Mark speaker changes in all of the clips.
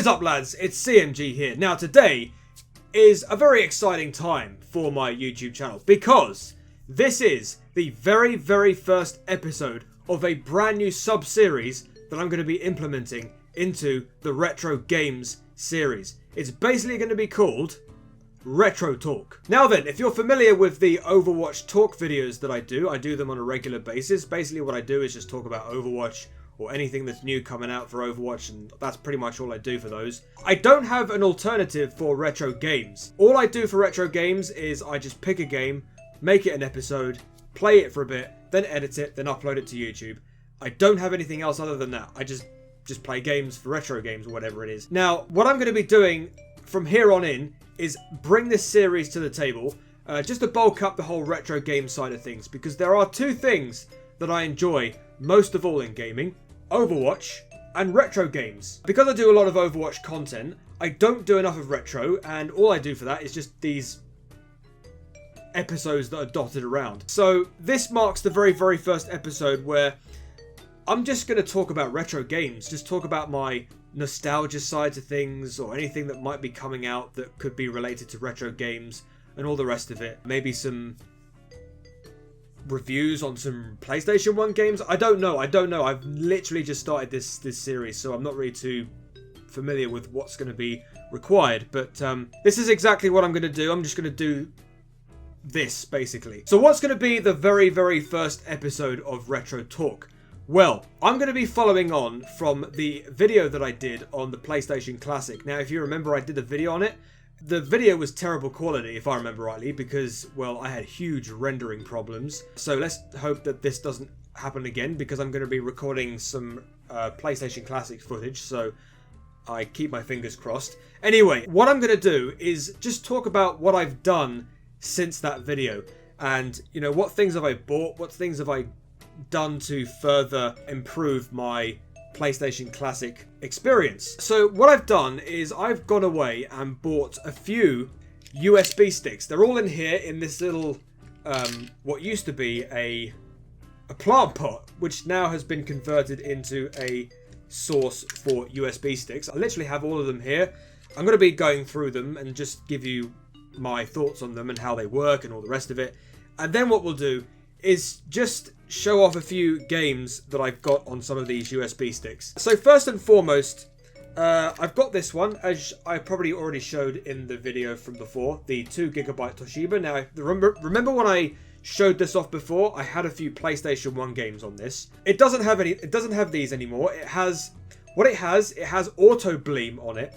Speaker 1: What is up, lads? It's CMG here. Now today is a very exciting time for my YouTube channel because this is the very first episode of a brand new sub-series that I'm going to be implementing into the Retro Games series. It's basically going to be called Retro Talk. Now then, if you're familiar with the Overwatch talk videos that I do them on a regular basis. Basically what I do is just talk about Overwatch or anything that's new coming out for Overwatch, and that's pretty much all I do for those. I don't have an alternative for retro games. All I do for retro games is I just pick a game, make it an episode, play it for a bit, then edit it, then upload it to YouTube. I don't have anything else other than that. I just play games for retro games or whatever it is. Now, what I'm going to be doing from here on in is bring this series to the table, just to bulk up the whole retro game side of things, because there are two things that I enjoy most of all in gaming: Overwatch and retro games. Because I do a lot of Overwatch content, I don't do enough of retro, and all I do for that is just these episodes that are dotted around. So this marks the very first episode where I'm just going to talk about retro games, just talk about my nostalgia side to things, or anything that might be coming out that could be related to retro games and all the rest of it. Maybe some reviews on some PlayStation 1 games. I don't know. I've literally just started this series, so I'm not really too familiar with what's going to be required, but this is exactly what I'm going to do. I'm just going to do this, basically. So what's going to be the very first episode of Retro Talk? Well, I'm going to be following on from the video that I did on the PlayStation Classic. Now, if you remember, I did a video on it. The video was terrible quality, if I remember rightly, because, well, I had huge rendering problems. So let's hope that this doesn't happen again, because I'm going to be recording some PlayStation Classic footage, so I keep my fingers crossed. Anyway, what I'm going to do is just talk about what I've done since that video. And, you know, what things have I bought? What things have I done to further improve my PlayStation Classic experience? So what I've done is I've gone away and bought a few USB sticks. They're all in here in this little what used to be a plant pot, which now has been converted into a source for USB sticks. I literally have all of them here. I'm going to be going through them and just give you my thoughts on them and how they work and all the rest of it. And then what we'll do is just show off a few games that I've got on some of these USB sticks. So first and foremost, I've got this one, as I probably already showed in the video from before, the 2GB Toshiba. Now, remember when I showed this off before? I had a few PlayStation 1 games on this. It doesn't have these anymore. It has Auto Bleem on it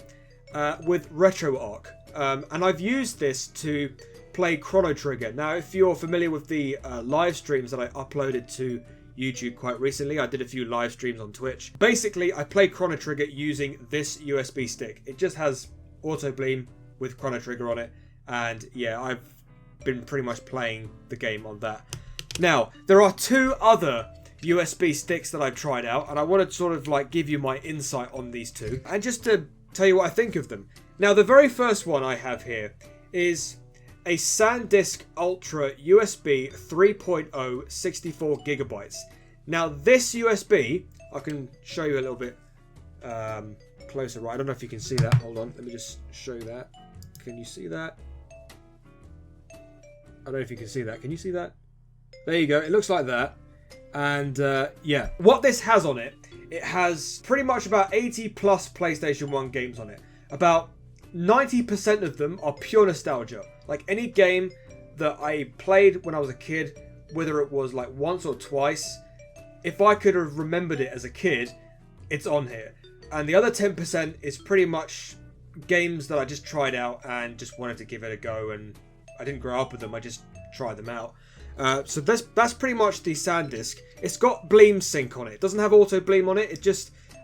Speaker 1: with RetroArch, and I've used this to play Chrono Trigger. Now, if you're familiar with the live streams that I uploaded to YouTube quite recently, I did a few live streams on Twitch. Basically, I play Chrono Trigger using this USB stick. It just has Auto Bleem with Chrono Trigger on it, and yeah, I've been pretty much playing the game on that. Now, there are two other USB sticks that I've tried out, and I want to sort of like give you my insight on these two, and just to tell you what I think of them. Now, the very first one I have here is a Sandisk Ultra USB 3.0 64GB. Now this USB, I can show you a little bit closer, right? I don't know if you can see that. Hold on, let me just show that. Can you see that? I don't know if you can see that. Can you see that? There you go. It looks like that. And yeah, what this has on it, it has pretty much about 80 plus PlayStation 1 games on it. About 90% of them are pure nostalgia. Like any game that I played when I was a kid, whether it was like once or twice, if I could have remembered it as a kid, it's on here. And the other 10% is pretty much games that I just tried out and just wanted to give it a go, and I didn't grow up with them, I just tried them out. So that's pretty much the Sandisk. It's got Bleem Sync on it. It doesn't have Auto Bleem on it.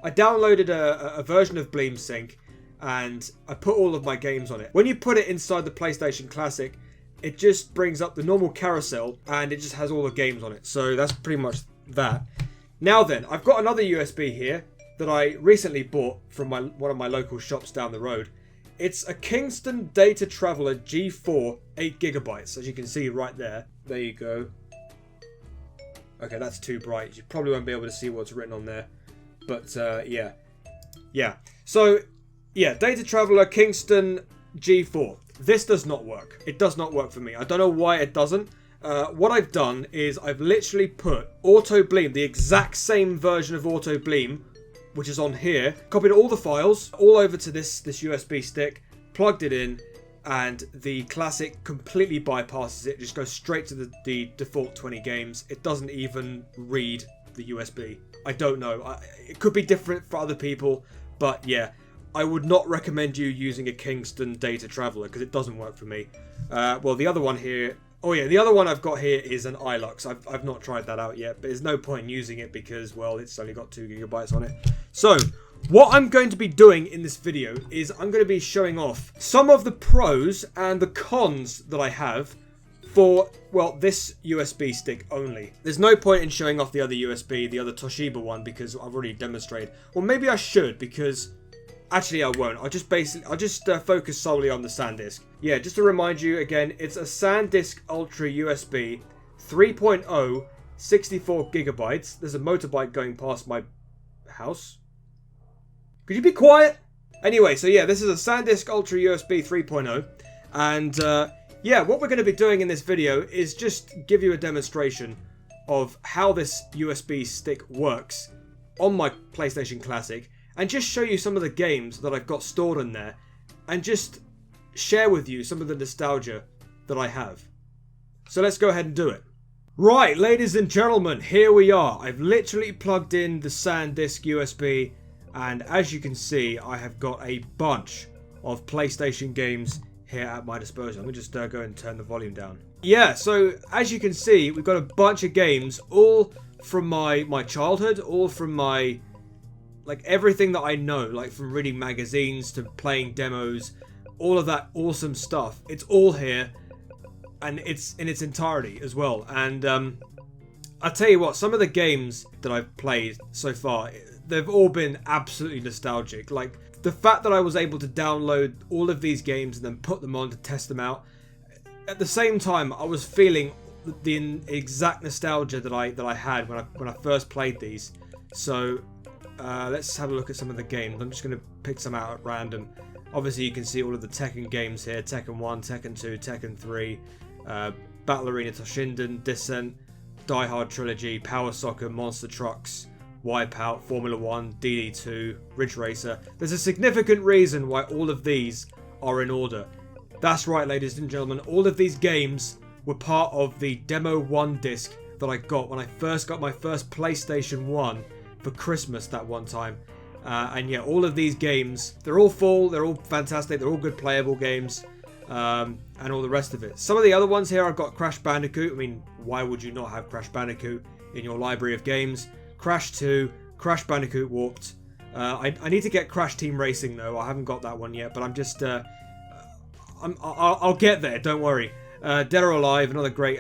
Speaker 1: I downloaded a version of Bleem Sync, and I put all of my games on it. When you put it inside the PlayStation Classic, it just brings up the normal carousel, and it just has all the games on it. So that's pretty much that. Now then, I've got another USB here that I recently bought from one of my local shops down the road. It's a Kingston Data Traveler G4 8GB, as you can see right there. There you go. Okay, that's too bright. You probably won't be able to see what's written on there. But yeah. So Yeah, Data Traveler Kingston G4. This does not work. It does not work for me. I don't know why it doesn't. What I've done is I've literally put Auto Bleem, the exact same version of Auto Bleem, which is on here, copied all the files all over to this USB stick, plugged it in, and the Classic completely bypasses it, just goes straight to the default 20 games. It doesn't even read the USB. I don't know. It could be different for other people, but yeah, I would not recommend you using a Kingston Data Traveler because it doesn't work for me. Well, the other one here, oh yeah, the other one I've got here is an iLux. I've not tried that out yet, but there's no point in using it because, well, it's only got 2 GB on it. So, what I'm going to be doing in this video is I'm going to be showing off some of the pros and the cons that I have for, well, this USB stick only. There's no point in showing off the other USB, the other Toshiba one, because I've already demonstrated. Well, maybe I should, because actually I won't. I'll just focus solely on the Sandisk. Yeah, just to remind you again, it's a Sandisk Ultra USB 3.0, 64 gigabytes. There's a motorbike going past my house. Could you be quiet? Anyway, so yeah, this is a Sandisk Ultra USB 3.0. And yeah, what we're going to be doing in this video is just give you a demonstration of how this USB stick works on my PlayStation Classic. And just show you some of the games that I've got stored in there. And just share with you some of the nostalgia that I have. So let's go ahead and do it. Right, ladies and gentlemen, here we are. I've literally plugged in the Sandisk USB. And as you can see, I have got a bunch of PlayStation games here at my disposal. Let me just go and turn the volume down. Yeah, so as you can see, we've got a bunch of games, all from my childhood, all from my, like, everything that I know, like from reading magazines to playing demos, all of that awesome stuff. It's all here, and it's in its entirety as well. And I'll tell you what, some of the games that I've played so far, they've all been absolutely nostalgic. Like, the fact that I was able to download all of these games and then put them on to test them out. At the same time, I was feeling the exact nostalgia that I had when I first played these. So let's have a look at some of the games. I'm just going to pick some out at random. Obviously, you can see all of the Tekken games here. Tekken 1, Tekken 2, Tekken 3, Battle Arena Toshinden, Descent, Die Hard Trilogy, Power Soccer, Monster Trucks, Wipeout, Formula 1, DD2, Ridge Racer. There's a significant reason why all of these are in order. That's right, ladies and gentlemen, all of these games were part of the Demo 1 disc that I got when I first got my first PlayStation 1 for Christmas that one time. And yeah, all of these games, they're all full, they're all fantastic, they're all good playable games, and all the rest of it. Some of the other ones here, I've got Crash Bandicoot. I mean, why would you not have Crash Bandicoot in your library of games? Crash 2, Crash Bandicoot Warped. I need to get Crash Team Racing though. I haven't got that one yet, but I'm just I'll get there. Don't worry. Dead or Alive, another great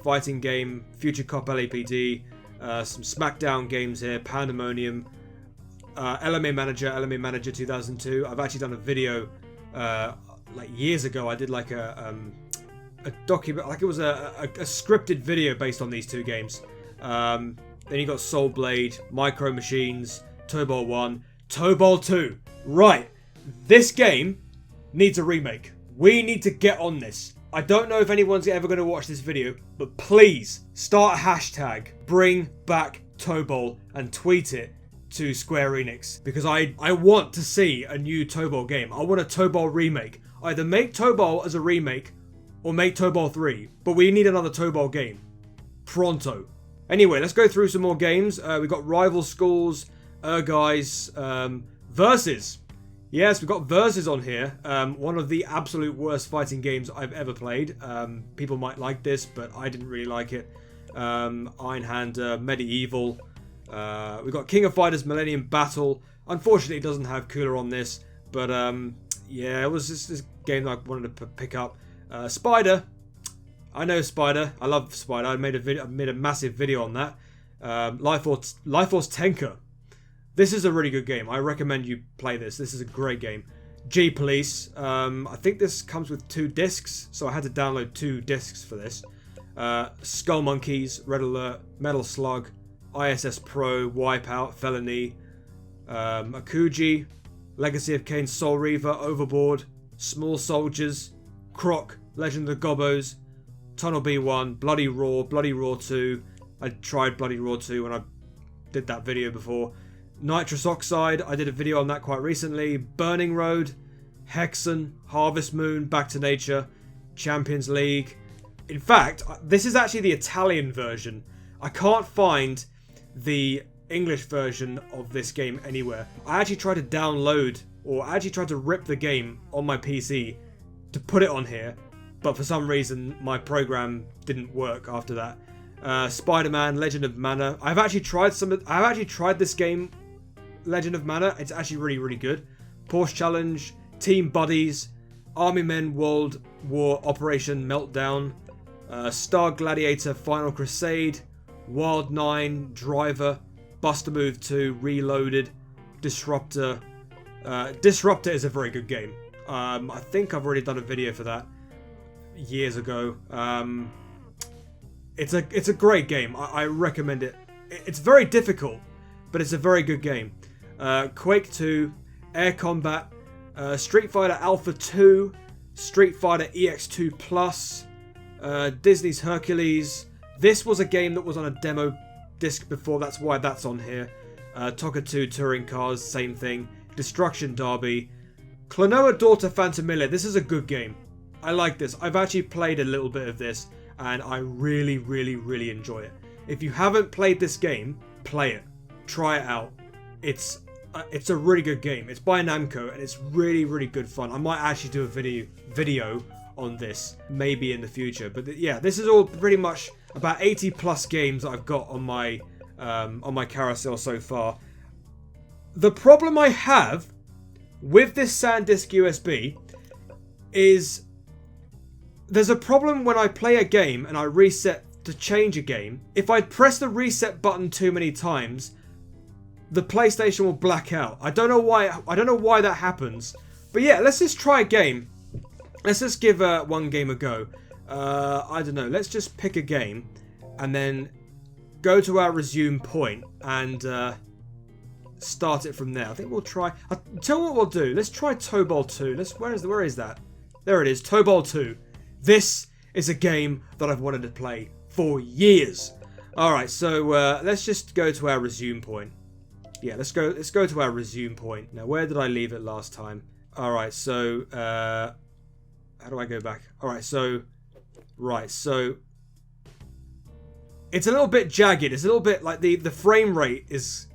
Speaker 1: fighting game. Future Cop LAPD. Some SmackDown games here. Pandemonium. LMA Manager 2002. I've actually done a video like years ago. I did like a document, like it was a scripted video based on these two games. Then you got Soul Blade, Micro Machines, Tobal 1, Tobal 2. Right, this game needs a remake. We need to get on this. I don't know if anyone's ever going to watch this video, but please start a hashtag, bring back Tobal, and tweet it to Square Enix. Because I want to see a new Tobal game. I want a Tobal remake. Either make Tobal as a remake, or make Tobal 3. But we need another Tobal game. Pronto. Anyway, let's go through some more games. We've got Rival Schools, Guys, Versus. Yes, we've got Versus on here. One of the absolute worst fighting games I've ever played. People might like this, but I didn't really like it. Einhander, Medieval. We've got King of Fighters Millennium Battle. Unfortunately, it doesn't have Cooler on this. But yeah, it was just this game that I wanted to pick up. Spider. I know Spider. I love Spider. I made a massive video on that. Life Force Tenka. This is a really good game. I recommend you play this. This is a great game. G Police. I think this comes with 2 discs, so I had to download 2 discs for this. Skull Monkeys, Red Alert, Metal Slug, ISS Pro, Wipeout, Felony, Akuji, Legacy of Kain, Soul Reaver, Overboard, Small Soldiers, Croc, Legend of the Gobbos, Tunnel B1, Bloody Roar 2. I tried Bloody Roar 2 when I did that video before. Nitrous Oxide, I did a video on that quite recently. Burning Road, Hexen, Harvest Moon, Back to Nature, Champions League. In fact, this is actually the Italian version. I can't find the English version of this game anywhere. I actually tried to download, or I actually tried to rip the game on my PC to put it on here, but for some reason my program didn't work after that. Spider-Man, Legend of Mana. I've actually tried this game, Legend of Mana. It's actually really, really good. Porsche Challenge, Team Buddies, Army Men World War Operation Meltdown, Star Gladiator Final Crusade, Wild 9, Driver, Buster Move 2, Reloaded, Disruptor. Disruptor is a very good game. I think I've already done a video for that years ago. It's a great game. I recommend it. It's very difficult, but it's a very good game. Quake 2, Air Combat, Street Fighter Alpha 2, Street Fighter EX2 Plus, Disney's Hercules. This was a game that was on a demo disc before, that's why that's on here. Tokka 2 Touring Cars, same thing. Destruction Derby. Klonoa Daughter Phantomilla, this is a good game. I like this. I've actually played a little bit of this, and I really, really, really enjoy it. If you haven't played this game, play it. Try it out. It's a really good game. It's by Namco, and it's really, really good fun. I might actually do a video on this, maybe in the future. But yeah, this is all pretty much about 80 plus games that I've got on my carousel so far. The problem I have with this Sandisk USB is there's a problem when I play a game and I reset to change a game. If I press the reset button too many times, the PlayStation will black out. I don't know why that happens. But yeah, let's just try a game. Let's just give one game a go. I don't know. Let's just pick a game and then go to our resume point and start it from there. I think we'll try. I'll tell you what we'll do. Let's try Tobal 2. Where is that? There it is. Tobal 2. This is a game that I've wanted to play for years. All right, so let's just go to our resume point. Yeah, let's go to our resume point. Now, where did I leave it last time? All right, so how do I go back? All right, so it's a little bit jagged. It's a little bit like the frame rate is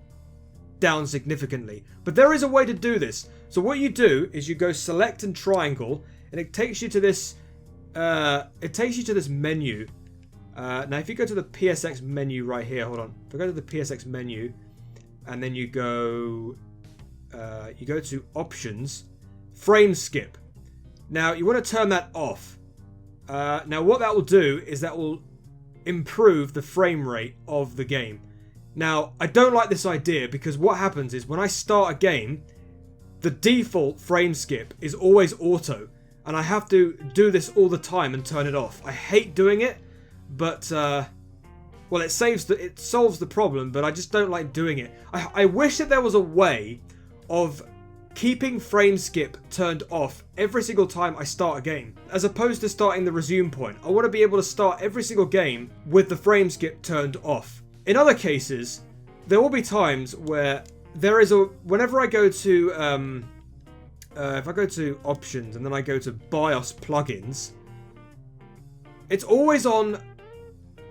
Speaker 1: down significantly. But there is a way to do this. So what you do is you go select and triangle, and it takes you to this. Menu. Now, if you go to the PSX menu right here, hold on. If I go to the PSX menu, and then you go to options, frame skip. Now, you want to turn that off. Now, what that will do is that will improve the frame rate of the game. Now, I don't like this idea because what happens is when I start a game, the default frame skip is always auto. And I have to do this all the time and turn it off. I hate doing it, but well, it solves the problem, but I just don't like doing it. I wish that there was a way of keeping frame skip turned off every single time I start a game, as opposed to starting the resume point. I want to be able to start every single game with the frame skip turned off. In other cases, there will be times where whenever I go to if I go to options and then I go to BIOS plugins, it's always on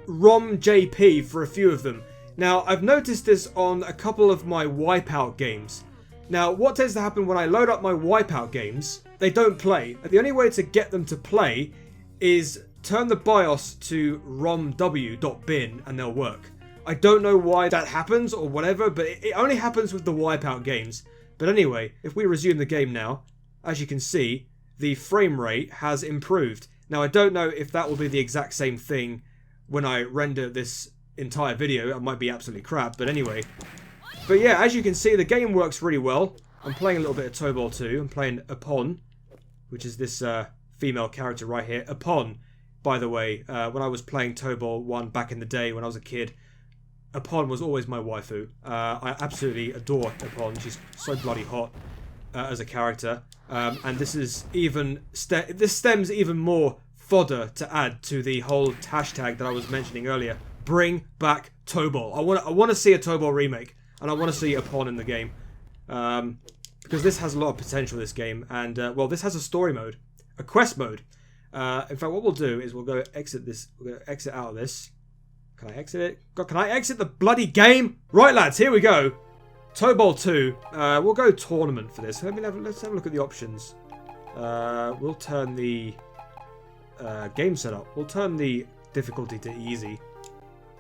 Speaker 1: ROM JP for a few of them. Now, I've noticed this on a couple of my Wipeout games. Now, what tends to happen when I load up my Wipeout games, they don't play. The only way to get them to play is turn the BIOS to romw.bin and they'll work. I don't know why that happens or whatever, but it only happens with the Wipeout games. But anyway, if we resume the game now, as you can see, the frame rate has improved. Now, I don't know if that will be the exact same thing when I render this entire video. It might be absolutely crap, but anyway. But yeah, as you can see, the game works really well. I'm playing a little bit of Tobal 2. I'm playing Upon, which is this female character right here. Upon, by the way, when I was playing Tobal 1 back in the day when I was a kid, Upon was always my waifu. I absolutely adore Upon. She's so bloody hot. as a character, and this is even this stems even more fodder to add to the whole hashtag that I was mentioning earlier. Bring back Tobal. I want to see a Tobal remake, and I want to see a pawn in the game, because this has a lot of potential. This game, and well, this has a story mode, a quest mode. In fact, what we'll do is we'll go exit this. We're going to exit out of this. Can I exit it? God, can I exit the bloody game? Right, lads, here we go. Tobal 2. We'll go tournament for this. Let's have a look at the options. We'll turn the game setup. We'll turn the difficulty to easy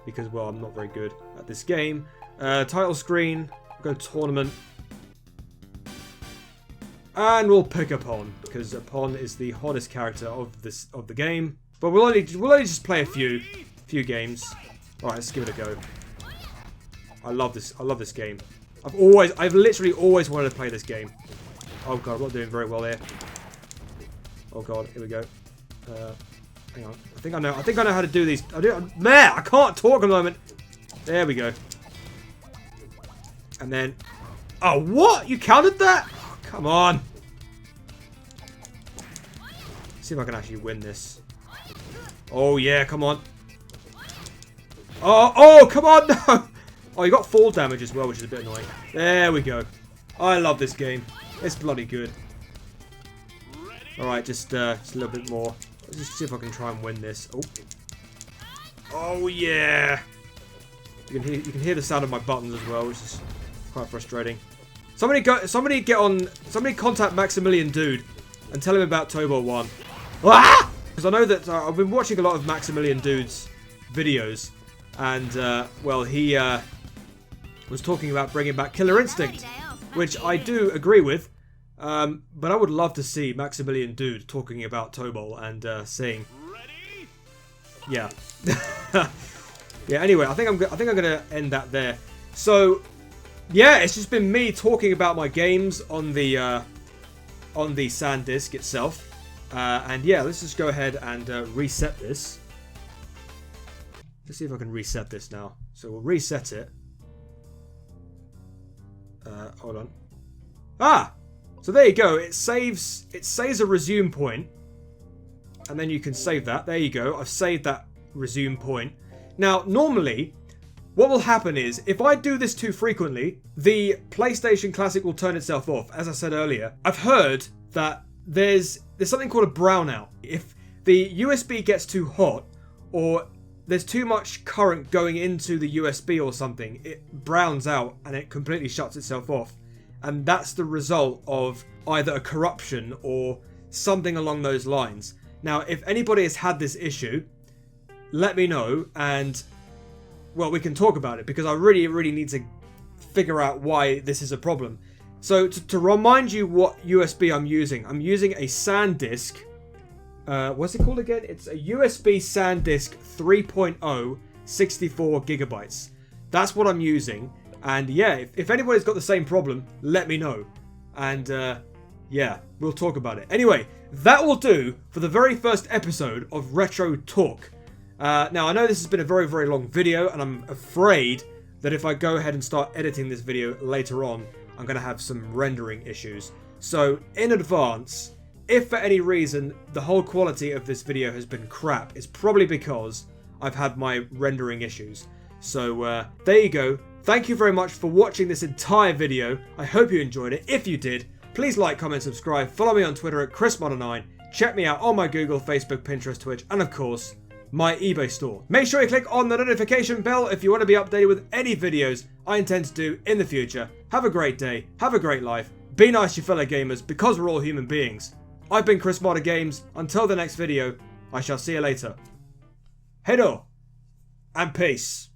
Speaker 1: because, well, I'm not very good at this game. Title screen. We'll go tournament. And we'll pick a pawn because a pawn is the hottest character of the game. But we'll only just play a few games. All right, let's give it a go. I love this game. I've literally always wanted to play this game. Oh god, I'm not doing very well here. Oh god, here we go. Hang on. I think I know how to do these. I can't talk at the moment. There we go. And then, oh what? You counted that? Oh, come on. See if I can actually win this. Oh yeah, come on. Oh, come on, no! Oh, you got fall damage as well, which is a bit annoying. There we go. I love this game. It's bloody good. Alright, just a little bit more. Let's just see if I can try and win this. Oh. Oh, yeah! You can hear the sound of my buttons as well, which is quite frustrating. Somebody contact Maximilian Dude and tell him about Tobal 1. Ah! Because I know that I've been watching a lot of Maximilian Dude's videos. And, well, he was talking about bringing back Killer Instinct, which I do agree with. But I would love to see Maximilian Dude talking about Tobal and saying, yeah, yeah. Anyway, I think I'm gonna end that there. So, yeah, it's just been me talking about my games on the Sandisk itself, and yeah, let's just go ahead and reset this. Let's see if I can reset this now. So we'll reset it. Hold on. Ah! So there you go. It saves a resume point. And then you can save that. There you go. I've saved that resume point. Now, normally, what will happen is, if I do this too frequently, the PlayStation Classic will turn itself off. As I said earlier, I've heard that there's something called a brownout. If the USB gets too hot, or there's too much current going into the USB or something, it browns out and it completely shuts itself off. And that's the result of either a corruption or something along those lines. Now, if anybody has had this issue, let me know and, well, we can talk about it because I really need to figure out why this is a problem. So, to remind you what USB I'm using a Sandisk. What's it called again? It's a USB SanDisk 3.0, 64 gigabytes. That's what I'm using. And yeah, if anybody's got the same problem, let me know. And yeah, we'll talk about it. Anyway, that will do for the very first episode of Retro Talk. Now, I know this has been a very long video, and I'm afraid that if I go ahead and start editing this video later on, I'm going to have some rendering issues. So, in advance, if for any reason the whole quality of this video has been crap, it's probably because I've had my rendering issues. So there you go. Thank you very much for watching this entire video. I hope you enjoyed it. If you did, please like, comment, subscribe. Follow me on Twitter at ChrisModder9. Check me out on my Google, Facebook, Pinterest, Twitch, and of course, my eBay store. Make sure you click on the notification bell if you want to be updated with any videos I intend to do in the future. Have a great day. Have a great life. Be nice to your fellow gamers because we're all human beings. I've been Chris Modder Games. Until the next video, I shall see you later. Hello, and peace.